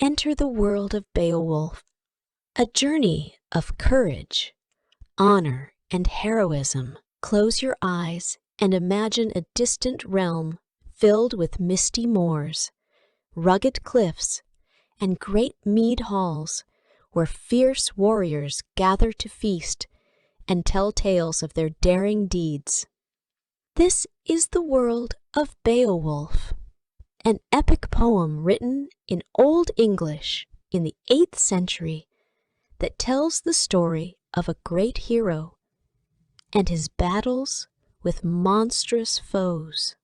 Enter the world of Beowulf, a journey of courage, honor, and heroism. Close your eyes and imagine a distant realm filled with misty moors, rugged cliffs, and great mead halls where fierce warriors gather to feast and tell tales of their daring deeds. This is the world of Beowulf, an epic poem written in Old English in the 8th century that tells the story of a great hero and his battles with monstrous foes.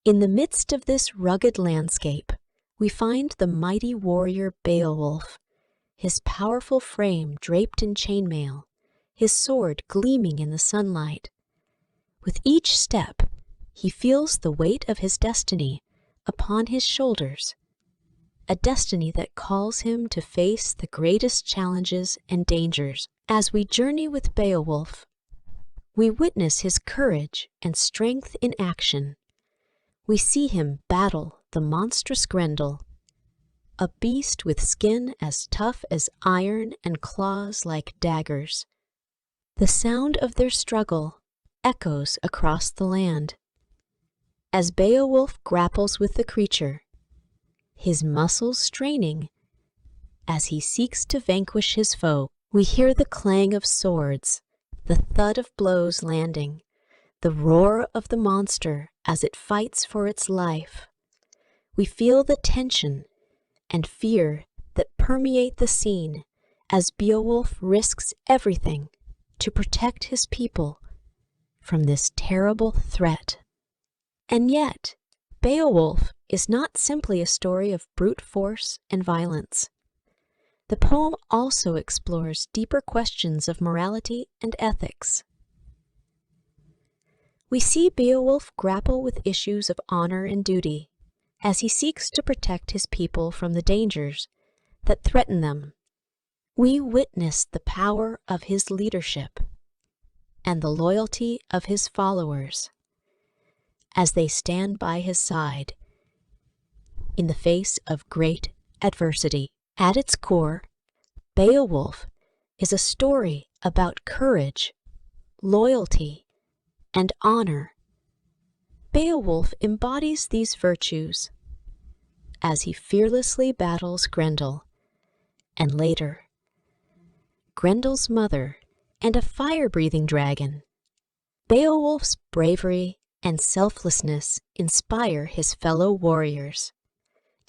In the midst of this rugged landscape, we find the mighty warrior Beowulf, his powerful frame draped in chainmail, his sword gleaming in the sunlight. With each step, he feels the weight of his destiny upon his shoulders, a destiny that calls him to face the greatest challenges and dangers. As we journey with Beowulf, we witness his courage and strength in action. We see him battle the monstrous Grendel, a beast with skin as tough as iron and claws like daggers. The sound of their struggle echoes across the land. As Beowulf grapples with the creature, his muscles straining as he seeks to vanquish his foe, we hear the clang of swords, the thud of blows landing, the roar of the monster as it fights for its life. We feel the tension and fear that permeate the scene as Beowulf risks everything to protect his people from this terrible threat. And yet, Beowulf is not simply a story of brute force and violence. The poem also explores deeper questions of morality and ethics. We see Beowulf grapple with issues of honor and duty as he seeks to protect his people from the dangers that threaten them. We witness the power of his leadership and the loyalty of his followers as they stand by his side in the face of great adversity. At its core, Beowulf is a story about courage, loyalty, and honor. Beowulf embodies these virtues as he fearlessly battles Grendel, and later, Grendel's mother and a fire-breathing dragon. Beowulf's bravery and selflessness inspire his fellow warriors,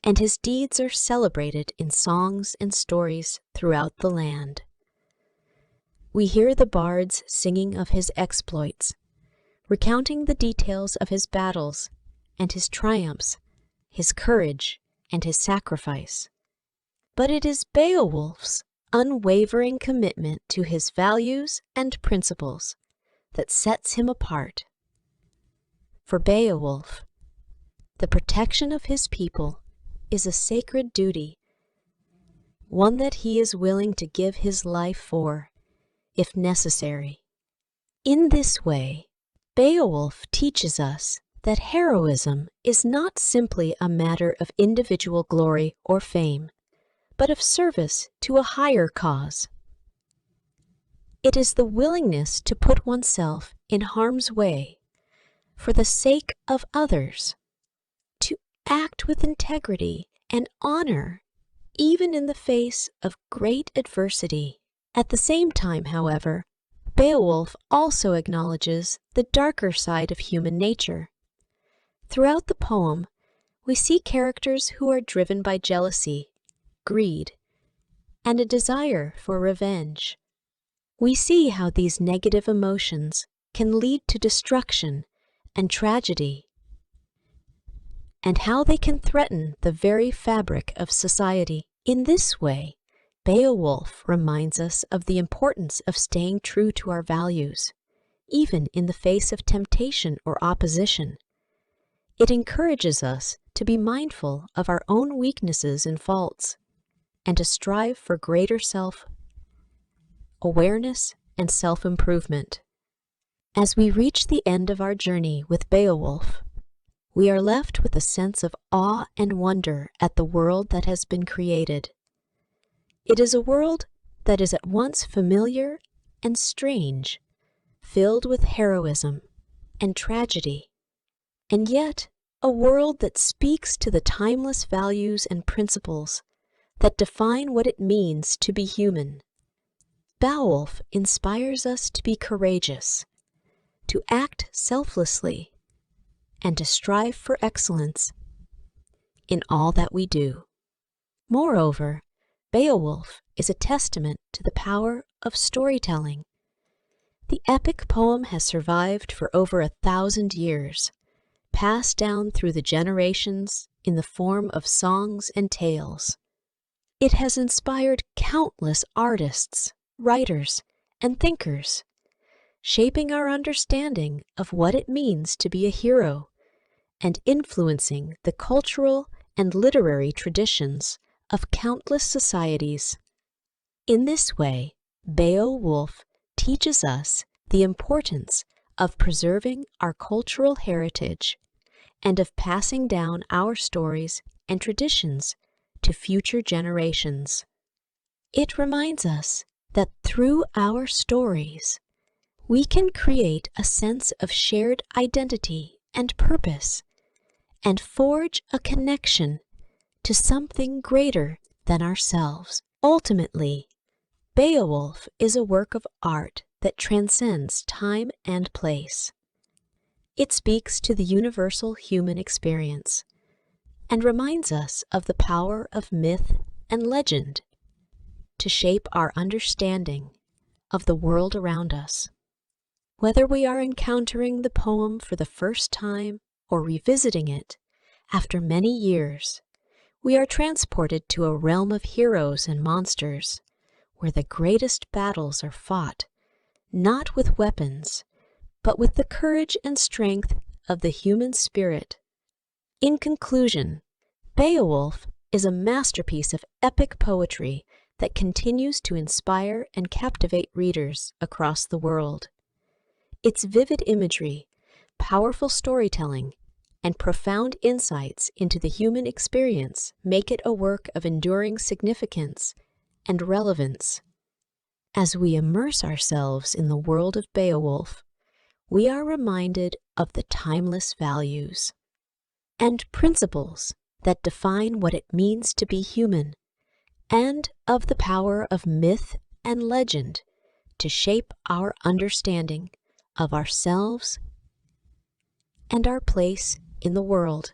and his deeds are celebrated in songs and stories throughout the land. We hear the bards singing of his exploits, recounting the details of his battles and his triumphs, his courage and his sacrifice. But it is Beowulf's unwavering commitment to his values and principles that sets him apart. For Beowulf, the protection of his people is a sacred duty, one that he is willing to give his life for, if necessary. In this way, Beowulf teaches us that heroism is not simply a matter of individual glory or fame, but of service to a higher cause. It is the willingness to put oneself in harm's way for the sake of others, to act with integrity and honor, even in the face of great adversity. At the same time, however, Beowulf also acknowledges the darker side of human nature. Throughout the poem, we see characters who are driven by jealousy, greed, and a desire for revenge. We see how these negative emotions can lead to destruction and tragedy, and how they can threaten the very fabric of society. In this way, Beowulf reminds us of the importance of staying true to our values, even in the face of temptation or opposition. It encourages us to be mindful of our own weaknesses and faults, and to strive for greater self-awareness and self-improvement. As we reach the end of our journey with Beowulf, we are left with a sense of awe and wonder at the world that has been created. It is a world that is at once familiar and strange, filled with heroism and tragedy, and yet a world that speaks to the timeless values and principles that define what it means to be human. Beowulf inspires us to be courageous, to act selflessly, and to strive for excellence in all that we do. Moreover, Beowulf is a testament to the power of storytelling. The epic poem has survived for over 1,000 years, passed down through the generations in the form of songs and tales. It has inspired countless artists, writers, and thinkers, shaping our understanding of what it means to be a hero and influencing the cultural and literary traditions of countless societies. In this way, Beowulf teaches us the importance of preserving our cultural heritage and of passing down our stories and traditions to future generations. It reminds us that through our stories, we can create a sense of shared identity and purpose, and forge a connection to something greater than ourselves. Ultimately, Beowulf is a work of art that transcends time and place. It speaks to the universal human experience and reminds us of the power of myth and legend to shape our understanding of the world around us. Whether we are encountering the poem for the first time or revisiting it after many years, we are transported to a realm of heroes and monsters where the greatest battles are fought, not with weapons, but with the courage and strength of the human spirit. In conclusion, Beowulf is a masterpiece of epic poetry that continues to inspire and captivate readers across the world. Its vivid imagery, powerful storytelling, and profound insights into the human experience make it a work of enduring significance and relevance. As we immerse ourselves in the world of Beowulf, we are reminded of the timeless values and principles that define what it means to be human, and of the power of myth and legend to shape our understanding of ourselves and our place in the world.